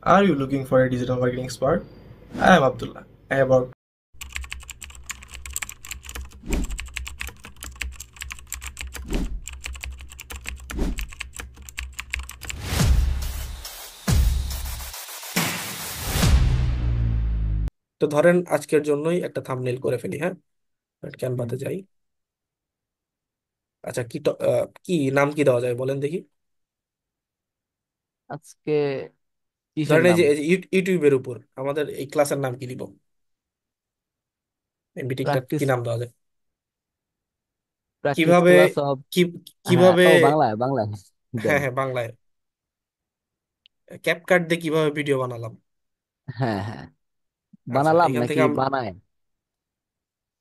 Are you looking for a digital marketing expert? I am Abdullah. I have about তো ধরেন আজকের জন্যই একটা থাম্বনেল করে ফেলি, হ্যাঁ। হুম, ক্যানভাতে যাই। আচ্ছা, কি নাম কি দেওয়া যায় বলেন দেখি। আজকে কিসের ধরেন নাম? এই যে ইউটিউবের উপর আমাদের এই ক্লাসের নাম কি দিব? এই মিটিংটা কি প্র্যাকটিস নাম দেওয়া যায়? প্র্যাকটিস কিভাবে ক্লাস অফ। কি হ্যাঁ, কিভাবে? ও বাংলায় বাংলায় দেন। হ্যাঁ হ্যাঁ, বাংলায়। ক্যাপকাট দিয়ে কিভাবে ভিডিও বানালাম। হ্যাঁ হ্যাঁ, আচ্ছা, বানালাম এখান নাকি থেকে বানায়?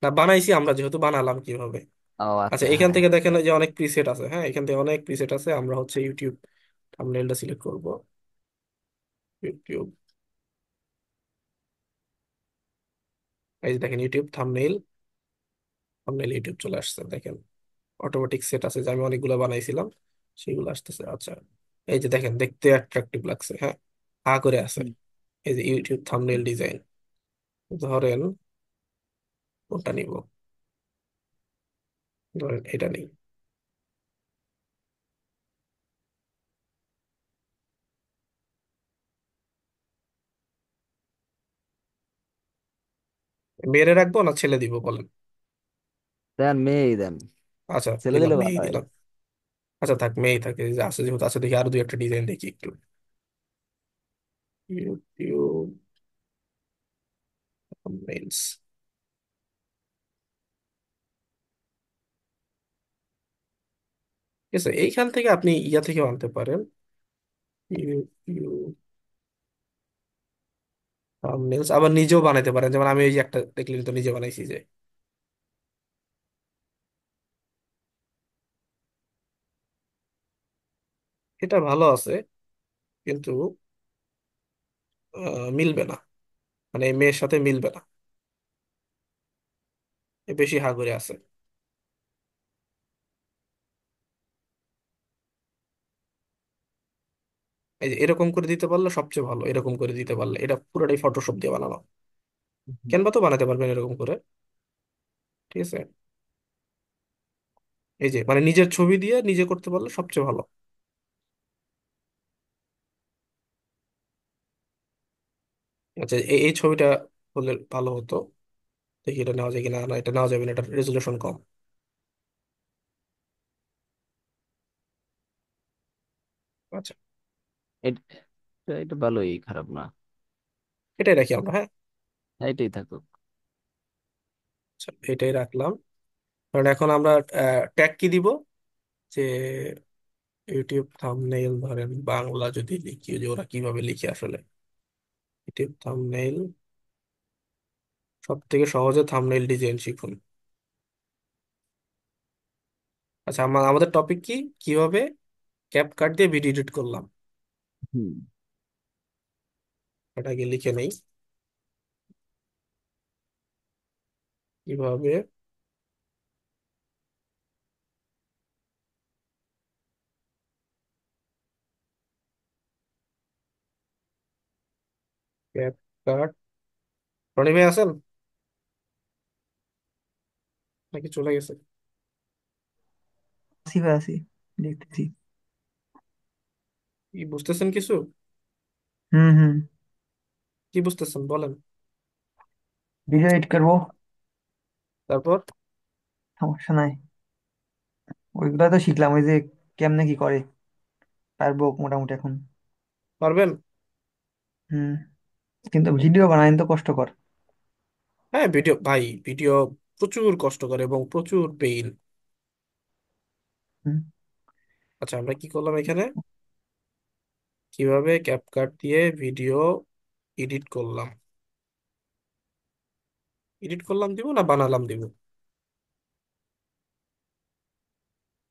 না, বানাইছি আমরা, যেহেতু বানালাম কিভাবে। ও আচ্ছা, আচ্ছা, এখান হ্যাঁ। থেকে দেখেন যে অনেক প্রিসেট আছে, হ্যাঁ, এখান থেকে অনেক প্রিসেট আছে। আমরা হচ্ছে ইউটিউব থাম্বনেলটা সিলেক্ট করব। ইউটিউব, এই যে দেখেন ইউটিউব থাম্বনেল। থাম্বনেল ইউটিউব চলে আসছে, দেখেন অটোমেটিক সেট আছে যে আমি অনেকগুলো বানাইছিলাম, সেগুলো আসতেছে। আচ্ছা, এই যে দেখেন দেখতে অ্যাট্রাকটিভ লাগছে, হ্যাঁ, হা করে আছে। হুম, এই যে ইউটিউব থাম্বনেল ডিজাইন, ধরেন কোনটা নিব? ধরেন এটা নেই। মেয়েরে রাখবো না ছেলে দিব বলেন? দেন মেয়েই দেন। আচ্ছা, ছেলে দিলাম, দিলে মেয়ে ভালো হয়। দিলাম। আচ্ছা থাক, মেয়ে থাকে, এই যে আছে যেহেতু আছে, দেখি আরো দুই একটা ডিজাইন দেখি একটু। ইউটিউব থাম্বনেইলস। ঠিক আছে, এইখান থেকে আপনি ইয়া থেকে আনতে পারেন। ইউটিউব থাম্বনেইলস আবার নিজেও বানাইতে পারেন, যেমন আমি এই যে একটা দেখলেন তো, নিজে বানাইছি যে। এটা ভালো আছে, কিন্তু মিলবে না, মানে এই মেয়ের সাথে মিলবে না, এ বেশি হাগুরে আছে। এই যে এরকম করে দিতে পারলে সবচেয়ে ভালো, এরকম করে দিতে পারলে, এটা পুরোটাই ফটোশপ দিয়ে বানানো। হুম, ক্যানভা তো বানাতে পারবেন এরকম করে, ঠিক আছে। এই যে মানে নিজের ছবি দিয়ে নিজে করতে পারলে সবচেয়ে ভালো। আচ্ছা, এই ছবিটা হলে ভালো হতো। দেখি এটা নেওয়া যায় কিনা। না, এটা নেওয়া যাবে না, এটা রেজুলেশন কম। আচ্ছা, এট- এটা ভালোই, খারাপ না। এটাই রাখি আমরা, হ্যাঁ। হ্যাঁ, এটাই থাকুক। আচ্ছা, এটাই রাখলাম। কারণ এখন আমরা ট্যাগ কি দিব? যে ইউটিউব থাম্বনেইল, ধরেন বাংলা যদি লিখি, যে ওরা কিভাবে লিখে আসলে। ইউটিউব থাম্বনেইল, সব থেকে সহজে থাম্বনেইল ডিজাইন শিখুন। আচ্ছা, আমাদের টপিক কি? কিভাবে ক্যাপকাট দিয়ে ভিডিও এডিট করলাম, হুম। এটা আগে লিখে নেই। কিভাবে ক্যাপকাট। রনি ভাই আছেন নাকি চলে গেছে? আছি ভাই আছি, দেখতেছি। কি বুঝতেছেন কিছু? হুম হুম। কি বুঝতেছেন বলেন। ভিডিও এডিট করবো, তারপর? সমস্যা নাই। ওইগুলা তো শিখলাম, ওই যে কেমনে কি করে, পারবো মোটামুটি এখন। পারবেন? হুম। কিন্তু ভিডিও বানাইন তো কষ্টকর। হ্যাঁ, ভিডিও ভাই, ভিডিও প্রচুর কষ্ট করে এবং প্রচুর পেইন। হুম। আচ্ছা, আমরা কি করলাম এখানে? কিভাবে ক্যাপকাট দিয়ে ভিডিও এডিট করলাম। এডিট করলাম দিব না বানালাম দিব?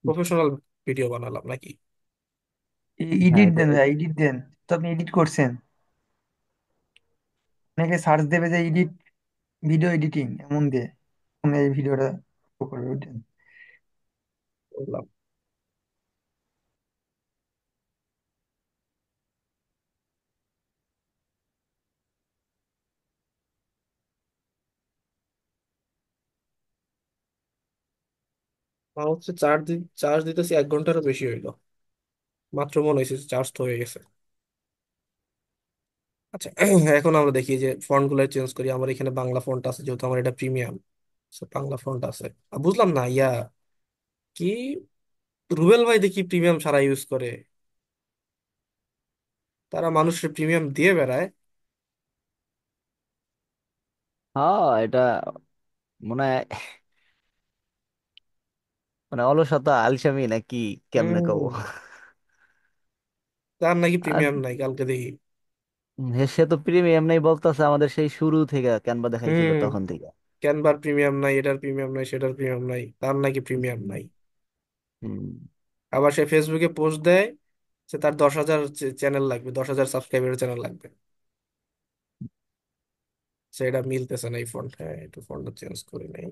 প্রফেশনাল ভিডিও বানালাম নাকি? হ্যাঁ, এডিট এটা দেন ভাই, এডিট দেন। তো আপনি এডিট করছেন, অনেকে সার্চ দেবে যে এডিট, ভিডিও এডিটিং এমন দিয়ে আপনি এই ভিডিওটা করবে ওইটা। করলাম। আমার হচ্ছে চার্জ দিতেছি 1 ঘন্টারও বেশি হইলো, মাত্র মনে হয়েছে চার্জ তো হয়ে গেছে। আচ্ছা এখন আমরা দেখি যে ফন্ট গুলো চেঞ্জ করি। আমার এখানে বাংলা ফন্ট আছে, যেহেতু আমার এটা প্রিমিয়াম, বাংলা ফন্ট আছে। বুঝলাম না কি, রুবেল ভাই দেখি প্রিমিয়াম ছাড়া ইউজ করে, তারা মানুষের প্রিমিয়াম দিয়ে বেড়ায়। হ্যাঁ, এটা মনে হয় মানে অলসতা আলসামি নাকি, কেমনে কব। হম, তার নাকি আর প্রিমিয়াম নাই, কালকে দেখি। সে তো প্রিমিয়াম নেই বলতেছে আমাদের সেই শুরু থেকে, ক্যানভা দেখাইছিল হুম, তখন থেকে। ক্যানভার প্রিমিয়াম নাই, এটার প্রিমিয়াম নাই, সেটার প্রিমিয়াম নাই, তার নাকি প্রিমিয়াম নাই। হুম। আবার সে ফেসবুকে পোস্ট দেয় যে তার 10,000 চ্যানেল লাগবে, 10,000 সাবস্ক্রাইবারের চ্যানেল লাগবে। সেটা মিলতেছে না এই ফন্ট। হ্যাঁ, একটু ফন্টটা চেঞ্জ করে নেই।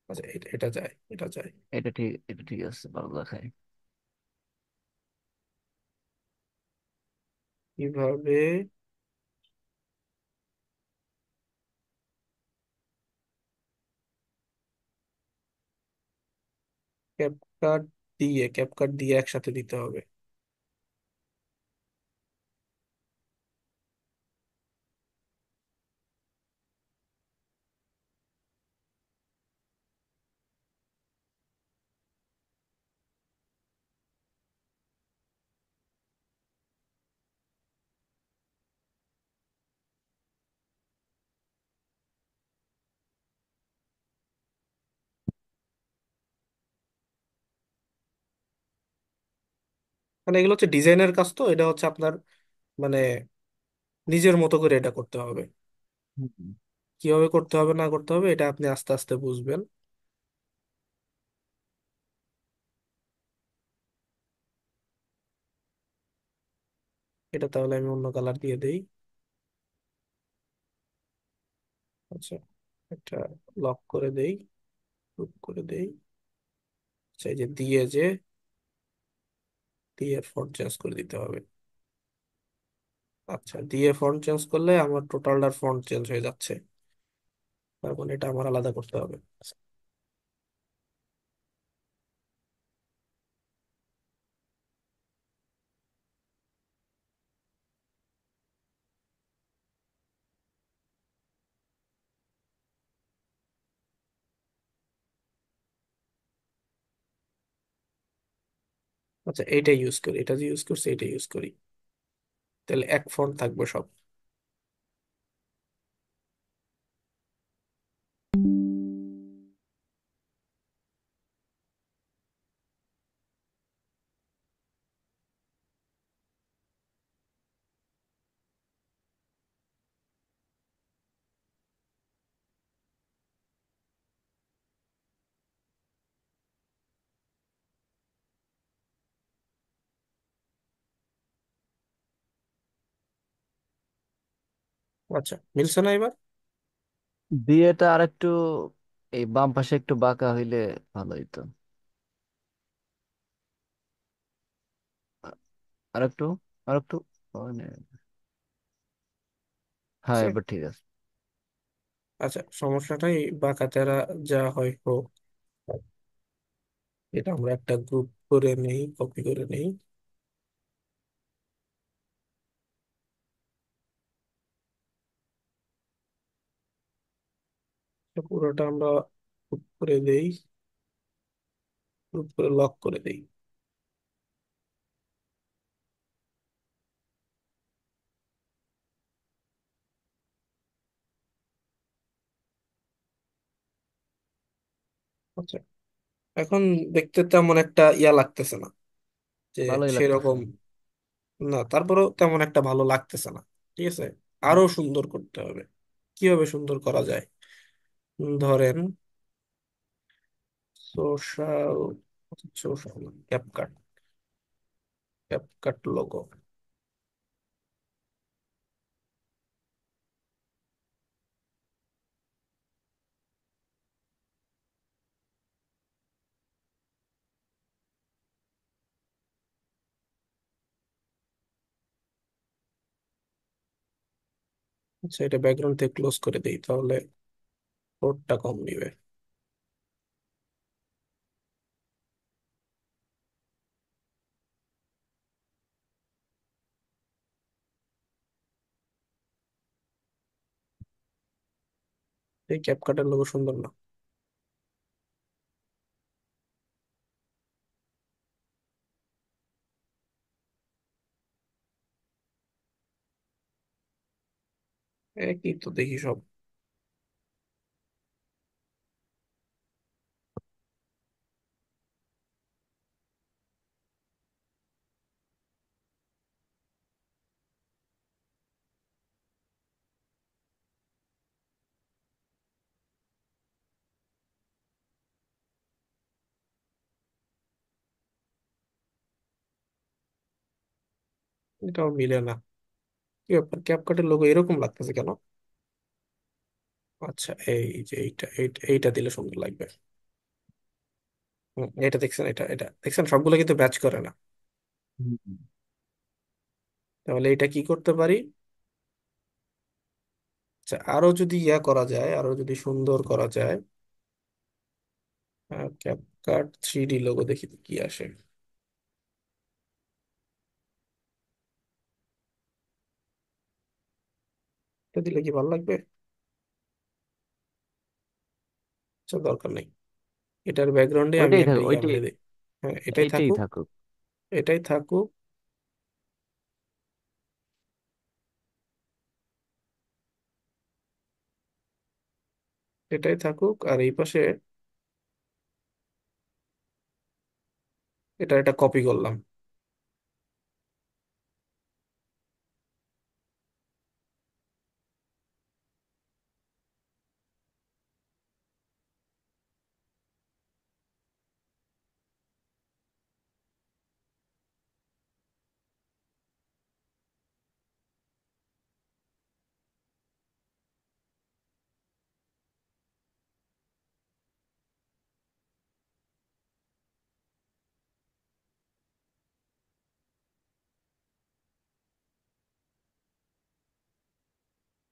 আচ্ছা, এটা যায়, এটা যায়। এটা ঠিক আছে, ভালো দেখায়। কিভাবে ক্যাপকাট ক্যাপকাট দিয়ে একসাথে দিতে হবে। মানে এগুলো হচ্ছে ডিজাইনের কাজ, তো এটা হচ্ছে আপনার মানে নিজের মতো করে এটা করতে হবে। হুম। কিভাবে করতে হবে না করতে হবে এটা আপনি আস্তে আস্তে বুঝবেন। এটা তাহলে আমি অন্য কালার দিয়ে দেই। আচ্ছা, এটা লক করে দেই, লুক করে দেই। আচ্ছা, এই যে দিয়ে ফন্ট চেঞ্জ করে দিতে হবে। আচ্ছা, দিয়ে ফন্ট চেঞ্জ করলে আমার টোটালটার ফন্ট চেঞ্জ হয়ে যাচ্ছে, তার মানে এটা আমার আলাদা করতে হবে। আচ্ছা, এইটা ইউজ করি, এটা যে ইউজ করছি এটা ইউজ করি, তাহলে এক ফন্ট থাকবে সব। আচ্ছা, মিলছে না এবার? বিয়েটা আরেকটু এই বাম পাশে একটু বাঁকা হইলে ভালো হইতো। আরেকটু আরেকটু মানে, হ্যাঁ আচ্ছা, এবার ঠিক আছে। আচ্ছা, সমস্যাটাই বাঁকা তেরা যা হয় হোক, এটা আমরা একটা গ্রুপ করে নেই, কপি করে নেই। এটা পুরোটা আমরা গ্রুপ করে দেই, গ্রুপ করে লক করে দেই। আচ্ছা, এখন দেখতে তেমন একটা লাগতেছে না যে ভালোই লাগতেছে। সেরকম, না তারপরেও তেমন একটা ভালো লাগতেছে না। ঠিক আছে, আরো সুন্দর করতে হবে। কিভাবে সুন্দর করা যায়? ধরেন social, social CapCut, CapCut logo. আচ্ছা, এটা ব্যাকগ্রাউন্ড থেকে ক্লোজ করে দেই, তাহলে কোডটা কম নিবে। এই ক্যাপকাটের লোগো সুন্দর না? একই তো দেখি সব। এটাও মিলে না। কি ব্যাপার, ক্যাপকাটের লোগো এরকম লাগতেছে কেন? আচ্ছা, এই যে এইটা দিলে সুন্দর লাগবে। এটা দেখছেন, এটা দেখছেন, সবগুলো কিন্তু ম্যাচ করে না। হুম। তাহলে এটা কি করতে পারি? আচ্ছা, আরো যদি ইয়া করা যায়, আরো যদি সুন্দর করা যায়, ক্যাপকাট 3D লোগো দেখি তো কি আসে। এটা দিলে কি ভালো লাগবে? আচ্ছা, দরকার নেই। এটার ব্যাকগ্রাউন্ডে আমি ওইটাই একটা থাকুক, ইয়া ওইটাই, মেরে দিই। হ্যাঁ, এটাই এইটাই থাকুক। থাকুক। এটাই থাকুক। এটাই থাকুক, আর এই পাশে এটা কপি করলাম।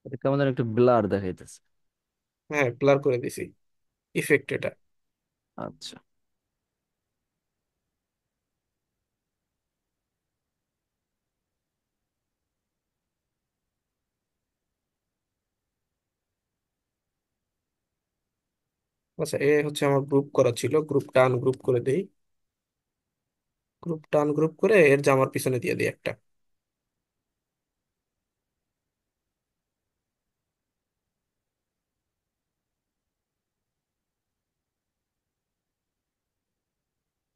এটা কেমন যেন একটু ব্লার দেখাইতেছে। হ্যাঁ, ব্লার করে দিছি। ইফেক্ট এটা। আচ্ছা। আচ্ছা, এ হচ্ছে আমার গ্রুপ করা ছিল, গ্রুপটা আনগ্রুপ করে দেই। গ্রুপটা আনগ্রুপ করে এর জামার পিছনে দিয়ে দিই একটা।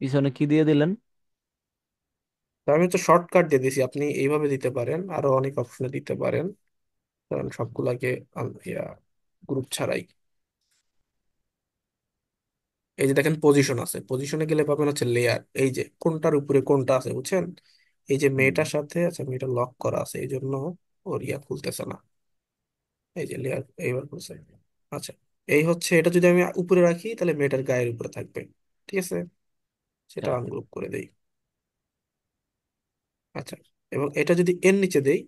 পিছনে কি দিয়ে দিলেন? তো আমি তো শর্টকাট দিয়ে দিছি, আপনি এইভাবে দিতে পারেন, আরো অনেক অপশনে দিতে পারেন। কারণ সবগুলাকে গ্রুপ ছাড়াই। এই যে দেখেন পজিশন আছে, পজিশনে গেলে পাবেন হচ্ছে লেয়ার, এই যে কোনটার উপরে কোনটা আছে বুঝছেন। এই যে হুম। মেয়েটার সাথে, আচ্ছা মেয়েটা লক করা আছে এই জন্য ওর ইয়া খুলতেছে না। এই যে লেয়ার এইবার খুলছে। আচ্ছা, এই হচ্ছে, এটা যদি আমি উপরে রাখি তাহলে মেয়েটার গায়ের উপরে থাকবে। ঠিক আছে, সেটা আচ্ছা। আনগ্রুপ করে দেই। আচ্ছা, এবং এটা যদি এর নিচে দেই,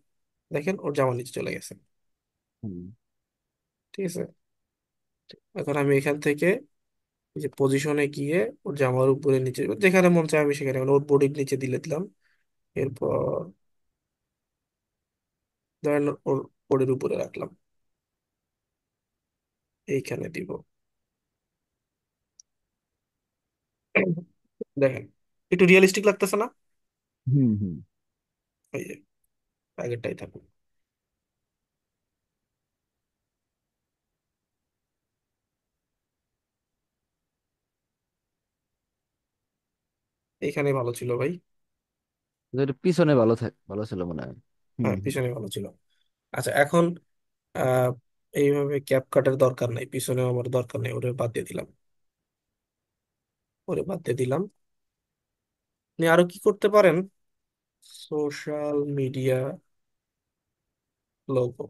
দেখেন ওর জামার নিচে চলে গেছে। হুম। ঠিক আছে, এখন আমি এখান থেকে এই যে পজিশনে গিয়ে ওর জামার উপরে নিচে যেখানে মন চায় আমি সেখানে, মানে ওর বডির নিচে দিলে দিলাম। এরপর ধরেন ওর বডির উপরে রাখলাম, এইখানে দিব। দেখেন, একটু রিয়েলিস্টিক লাগতেছে না? হুম। হুম। এই যে আগেরটাই থাকুক। এইখানে ভালো ছিল ভাই। কিন্তু এটা পিছনে ভালো ভালো ছিল মনে হয়। হুম। হ্যাঁ, হুম। পিছনে ভালো ছিল। আচ্ছা, এখন আহ এইভাবে ক্যাপ কাটার দরকার নাই, পিছনেও আমার দরকার নেই, ওরে বাদ দিয়ে দিলাম। ওরে বাদ দিয়ে দিলাম। আপনি আরো কি করতে পারেন? সোশ্যাল মিডিয়া লোগো,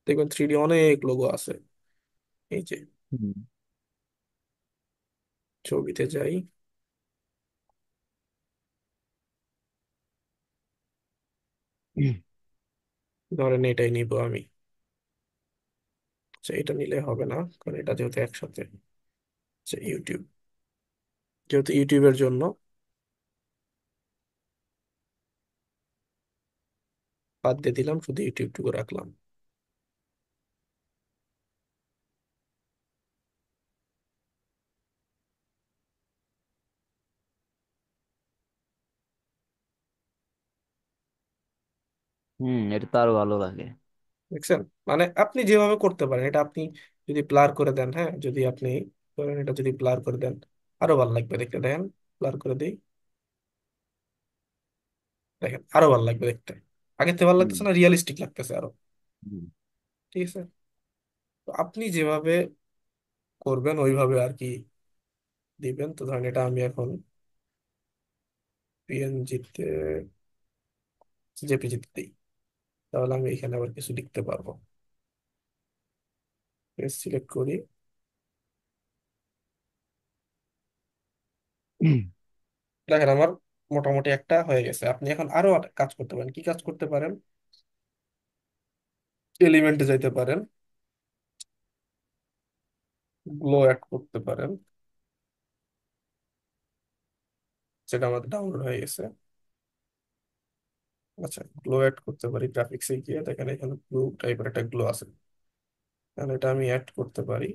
দেখবেন 3D অনেক লোগো আছে। এই যে হুম। ছবিতে যাই, ধরেন এটাই নিব আমি। আচ্ছা, এটা নিলে হবে না, কারণ এটা যেহেতু একসাথে। আচ্ছা, ইউটিউব, যেহেতু ইউটিউবের জন্য বাদ দিয়ে দিলাম, শুধু ইউটিউবটুকু রাখলাম। এটা তো আরো ভালো লাগে। দেখছেন? মানে আপনি যেভাবে করতে পারেন এটা, আপনি যদি ব্লার করে দেন, হ্যাঁ, যদি আপনি ধরেন এটা যদি ব্লার করে দেন আরো ভালো লাগবে দেখতে। দেখেন, ব্লার করে দিই, দেখেন আরো ভালো লাগবে দেখতে। আগের থেকে ভালো হুম লাগতেছে না, রিয়েলিস্টিক লাগতেছে আরো। হুম ঠিক আছে, তো আপনি যেভাবে করবেন ওইভাবে আর কি দিবেন। তো ধরেন এটা আমি এখন পিএনজিতে, জেপিজিতে দিই, তাহলে আমি এখানে আবার কিছু লিখতে পারবো। সিলেক্ট করি, দেখেন আমার মোটামুটি একটা হয়ে গেছে। আপনি এখন আরো একটা কাজ করতে পারেন। কি কাজ করতে পারেন? এলিমেন্টে যাইতে পারেন, গ্লো অ্যাড করতে পারেন, যেটা আমাদের ডাউনলোড হয়ে গেছে। আচ্ছা, গ্লো অ্যাড করতে পারি গ্রাফিক্সে গিয়ে, দেখেন এখানে ব্লু টাইপের একটা গ্লো আছে, তাহলে এটা আমি অ্যাড করতে পারি,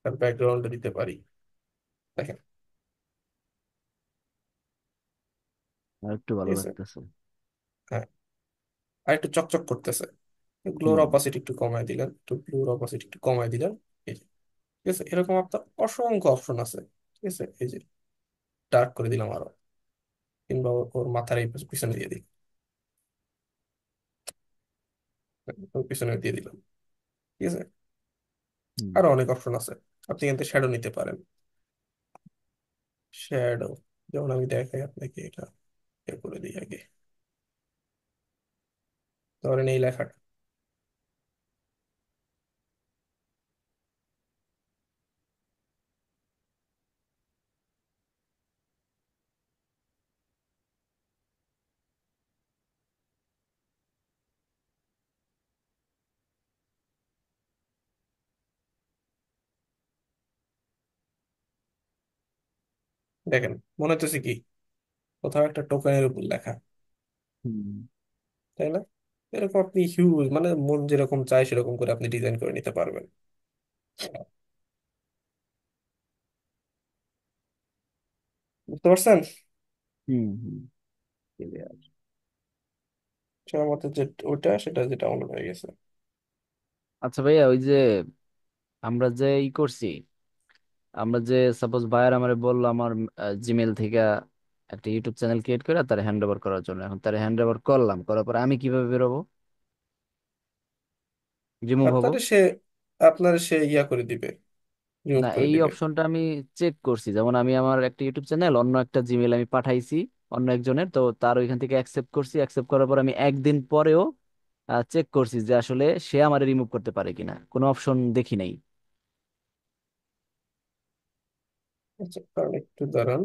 আর ব্যাকগ্রাউন্ডে দিতে পারি। দেখেন, আর একটু ঠিক ভালো আছে, লাগতেছে। হ্যাঁ, আর একটু চকচক করতেছে। গ্লোর হুম অপাসিটি একটু কমায় দিলেন, একটু ব্লুর অপাসিটি একটু কমায় দিলেন, এই যে, ঠিক আছে। এরকম আপনার অসংখ্য অপশন আছে, ঠিক আছে। এই যে ডার্ক করে দিলাম আরো, কিংবা ওর মাথার এই পিছনে দিয়ে দিই, ওর পিছনে দিয়ে দিলাম, ঠিক আছে। হুম আরো অনেক অপশন আছে। আপনি কিন্তু শ্যাডো নিতে পারেন, শ্যাডো, যেমন আমি দেখাই আপনাকে, এটা এ করে দিই আগে। ধরেন এই লেখাটা, দেখেন মনে হচ্ছে কি কোথাও একটা টোকেনের উপর লেখা, হুম তাই না? এরকম আপনি হিউজ, মানে মন যেরকম চায় সেরকম করে আপনি ডিজাইন করে নিতে পারবেন। বুঝতে পারছেন? হুম হুম clear। সবার মতে যে ওইটা, সেটা যেটা ডাউনলোড হয়ে গেছে। আচ্ছা ভাইয়া, ওই যে আমরা যে করছি, আমরা যে সাপোজ বায়ার আমারে বললো আমার জিমেল থেকে একটা ইউটিউব চ্যানেল ক্রিয়েট করে তার হ্যান্ড ওভার করার জন্য, এখন তার হ্যান্ড ওভার করলাম, করার পর আমি কিভাবে বেরোবো, রিমুভ হবো? আপনার সে আপনার সে ইয়া করে দিবে, রিমুভ না, করে এই দিবে। অপশনটা আমি চেক করছি, যেমন আমি আমার একটা ইউটিউব চ্যানেল অন্য একটা জিমেল আমি পাঠাইছি অন্য একজনের, তো তার ওইখান থেকে অ্যাকসেপ্ট করছি, অ্যাকসেপ্ট করার পর আমি একদিন পরেও চেক করছি যে আসলে সে আমার রিমুভ করতে পারে কিনা, কোনো অপশন দেখি নাই। আচ্ছা, কারণ একটু দাঁড়ান,